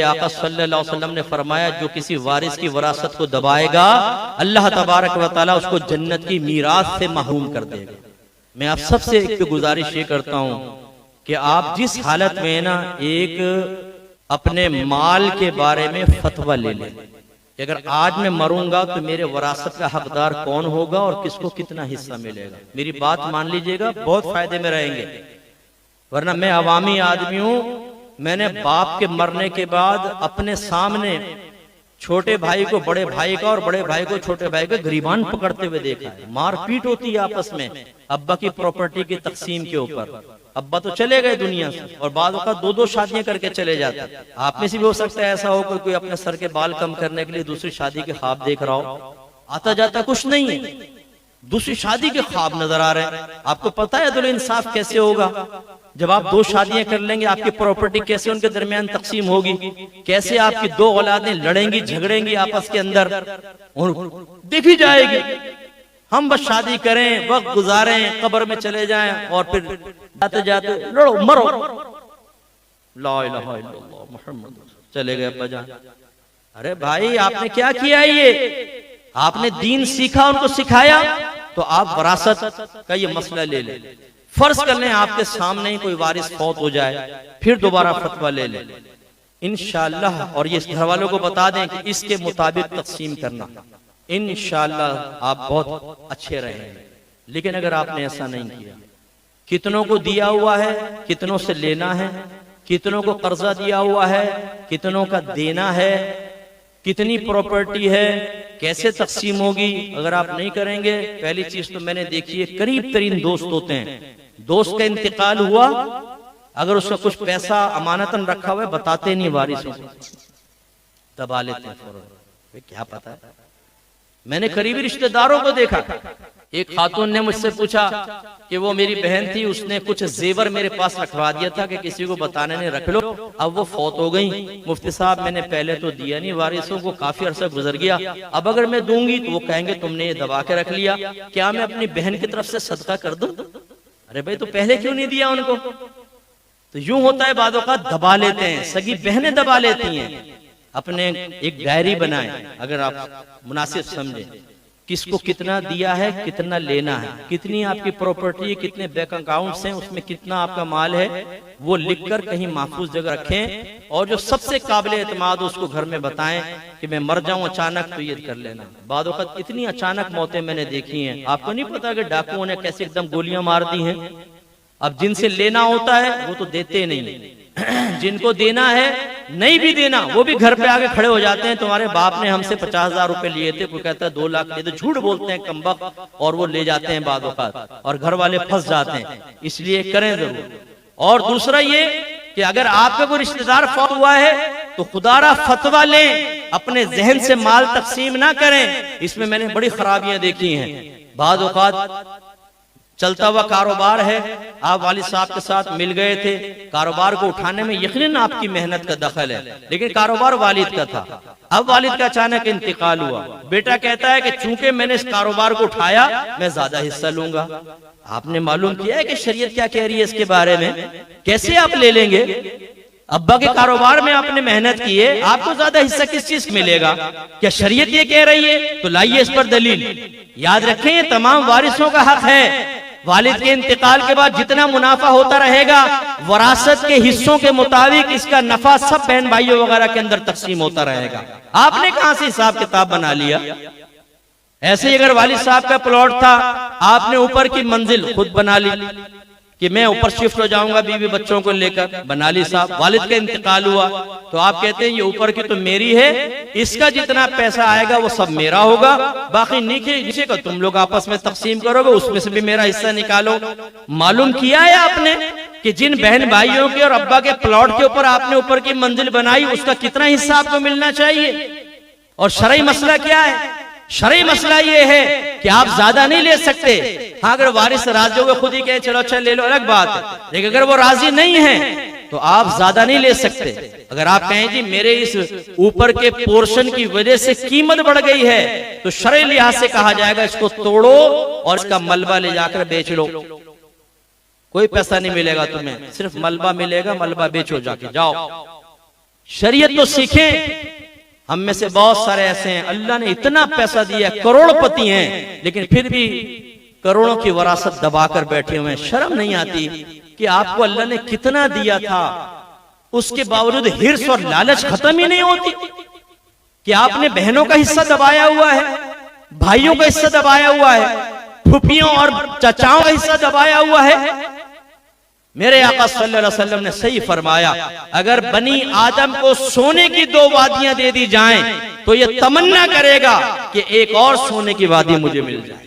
आका सल्लल्लाहु अलैहि वसल्लम ने फरमाया, जो किसी वारिस की वरासत को दबाएगा अल्लाह तबारक व तआला उसको जन्नत की मीरास से महरूम कर देगा। मैं आप सबसे एक गुजारिश ये करता हूँ कि आप जिस हालत में है ना, एक अपने माल के बारे में फतवा ले लें कि अगर आज मैं मरूंगा तो मेरे वरासत का हकदार कौन होगा और किसको कितना हिस्सा मिलेगा। मेरी बात मान लीजिएगा, बहुत फायदे में रहेंगे। वरना मैं अवामी आदमी हूं, मैंने बाप के मरने के बाद अपने सामने छोटे भाई को बड़े भाई का और बड़े भाई को छोटे भाई का गिरबान पकड़ते हुए देखा है। मारपीट होती है आपस में अब्बा की प्रॉपर्टी की तकसीम के ऊपर। अब्बा तो चले गए दुनिया से और बाद का दो शादियां करके चले जाते। आप में से भी हो सकता है ऐसा हो कि कोई अपने सर के बाल कम करने के लिए दूसरी शादी के ख्वाब देख रहा हो, आता जाता कुछ नहीं है, दूसरी शादी के ख्वाब नजर आ रहे हैं। आपको पता है दुल्हन इंसाफ कैसे होगा? जब आप दो शादियां कर लेंगे, आपकी प्रॉपर्टी कैसे उनके दरमियान तकसीम होगी, कैसे आपकी दो औलादें लड़ेंगी झगड़ेंगी आपस के अंदर, और देखी जाएगी। हम बस शादी करें, वक्त गुजारें, कब्र में चले जाएं और फिर जाते जाते लड़ो मरो, ला इलाहा इल्लल्लाह मुहम्मद, चले गए अब्बा जान। अरे भाई आपने क्या किया? ये आपने दीन सीखा, उनको सिखाया, तो आप वरासत का ये मसला ले लें। फर्ज कर लें आपके सामने ही कोई वारिस फौत हो जाए, फिर दोबारा फतवा ले लें इंशाअल्लाह, और ये घर वालों को बता दें कि इसके मुताबिक तकसीम करना, इंशाअल्लाह आप बहुत अच्छे रहेंगे। लेकिन अगर आपने ऐसा नहीं किया, कितनों को दिया हुआ है, कितनों से लेना है, कितनों को कर्जा दिया हुआ है, कितनों का देना है, कितनी प्रॉपर्टी है, कैसे तकसीम होगी, अगर आप नहीं करेंगे। पहली चीज तो मैंने देखी है, करीब तरीन दोस्त होते हैं, दोस्त का इंतकाल हुआ, अगर उसका कुछ पैसा अमानतन रखा हुआ है बताते नहीं वारिसों को, दबा लेते हैं फौरन। क्या पता है, मैंने करीबी रिश्तेदारों को देखा। एक खातून ने मुझसे पूछा कि वो मेरी बहन थी, उसने कुछ जेवर मेरे पास रखवा दिया था कि किसी को बताने नहीं, रख लो। अब वो फौत हो गई। मुफ्ती साहब मैंने पहले तो दिया नहीं वारिसों को, काफी अरसा गुजर गया, अब अगर मैं दूंगी तो वो कहेंगे तुमने ये दबा के रख लिया, क्या मैं अपनी बहन की तरफ से सदका कर दूं? अरे भाई तो पहले क्यों नहीं दिया उनको? तो यूं होता है, बादों का दबा लेते हैं, सगी बहनें दबा लेती हैं। अपने एक डायरी बनाएं, अगर आप मुनासिब समझे, किसको कितना दिया है, कितना लेना है, कितनी आपकी प्रॉपर्टी है, कितने बैंक अकाउंट्स हैं, उसमें कितना आपका माल है, वो लिखकर कहीं महफूज जगह रखें। और जो सबसे काबिल एतमाद उसको घर में बताएं कि मैं मर जाऊं अचानक तो ये कर लेना। बाद वक्त इतनी अचानक मौतें मैंने देखी हैं, आपको नहीं पता कि डाकुओं ने कैसे एकदम गोलियां मार दी हैं। अब जिनसे लेना होता है वो तो देते नहीं, जिनको देना है नहीं भी देना, वो भी घर पे आके खड़े हो जाते हैं, तुम्हारे बाप ने हमसे 50,000 रुपए लिए थे, कोई कहता है 2 लाख लिए, तो झूठ बोलते हैं कमबख्त, और वो ले जाते हैं बाद औक़ात, और घर वाले फंस जाते हैं। इसलिए करें जरूर। और दूसरा ये कि अगर आपका कोई रिश्तेदार फौत हुआ है तो खुदारा फतवा लें, अपने जहन से माल तकसीम ना करें। इसमें मैंने बड़ी खराबियां देखी हैं। बाद औक़ात चलता हुआ कारोबार है, आप वालिद साहब के साथ मिल गए थे, कारोबार को उठाने में यकीनन आपकी मेहनत का दखल है, लेकिन कारोबार वालिद का था। अब वालिद का अचानक इंतकाल हुआ, बेटा कहता है कि चूंकि मैंने इस कारोबार को उठाया मैं ज्यादा हिस्सा लूंगा। आपने मालूम किया है कि शरीयत क्या कह रही है इसके बारे में? कैसे आप ले लेंगे? अब्बा के कारोबार में आपने मेहनत की है, आपको ज्यादा हिस्सा किस चीज मिलेगा? क्या शरीयत ये कह रही है? तो लाइए इस पर दलील। याद रखें, तमाम वारिसों का हक है, वालिद के इंतकाल के बाद जितना मुनाफा होता रहेगा वरासत के हिस्सों के मुताबिक इसका नफा सब बहन भाइयों वगैरह के अंदर तकसीम होता रहेगा। आपने कहां से हिसाब किताब बना लिया? ऐसे ही अगर वालिद साहब का प्लॉट था, आपने ऊपर की मंजिल खुद बना ली कि मैं ऊपर शिफ्ट हो जाऊंगा बीवी बच्चों को लेकर, बना ली साहब। वालिद का इंतकाल हुआ तो आप कहते हैं ये ऊपर की तो मेरी है, इसका जितना पैसा आएगा वो सब मेरा होगा, बाकी नीचे का तुम लोग आपस में तकसीम करोगे, उसमें से भी मेरा हिस्सा निकालो। मालूम किया है आपने कि जिन बहन भाइयों के और अब्बा के प्लॉट के ऊपर आपने ऊपर की मंजिल बनाई उसका कितना हिस्सा आपको मिलना चाहिए? और शरई मसला क्या है? शरई मसला ये है कि आप ज्यादा नहीं ले सकते। हाँ, अगर वारिस राजी होगा खुद ही कहे चलो अच्छा ले लो, अलग बात है, लेकिन अगर वो राजी नहीं है तो आप ज्यादा नहीं ले सकते। अगर आप कहें जी मेरे इस ऊपर के पोर्शन की वजह से कीमत बढ़ गई है, तो शरई लिहाज से कहा जाएगा इसको तोड़ो और इसका मलबा ले जाकर बेच लो। कोई पैसा नहीं मिलेगा तुम्हें, सिर्फ मलबा मिलेगा, मलबा बेचो जाके, जाओ। शरीयत तो सीखें। हम में से बहुत सारे ऐसे हैं, अल्लाह ने इतना पैसा दिया, करोड़पति हैं, लेकिन फिर भी करोड़ों की वरासत दबाकर बैठे हुए हैं। शर्म नहीं आती कि आपको अल्लाह ने कितना दिया था, उसके बावजूद हिर्स और लालच खत्म ही नहीं होती कि आपने बहनों का हिस्सा दबाया हुआ है, भाइयों का हिस्सा दबाया हुआ है, फुफियों और चाचाओं का हिस्सा दबाया हुआ है। मेरे आका सल्लल्लाहु अलैहि वसल्लम ने सही फरमाया, अगर बनी आदम को सोने की 2 वादियां दे दी जाएं तो ये तमन्ना करेगा कि एक और सोने की वादी मुझे मिल जाए।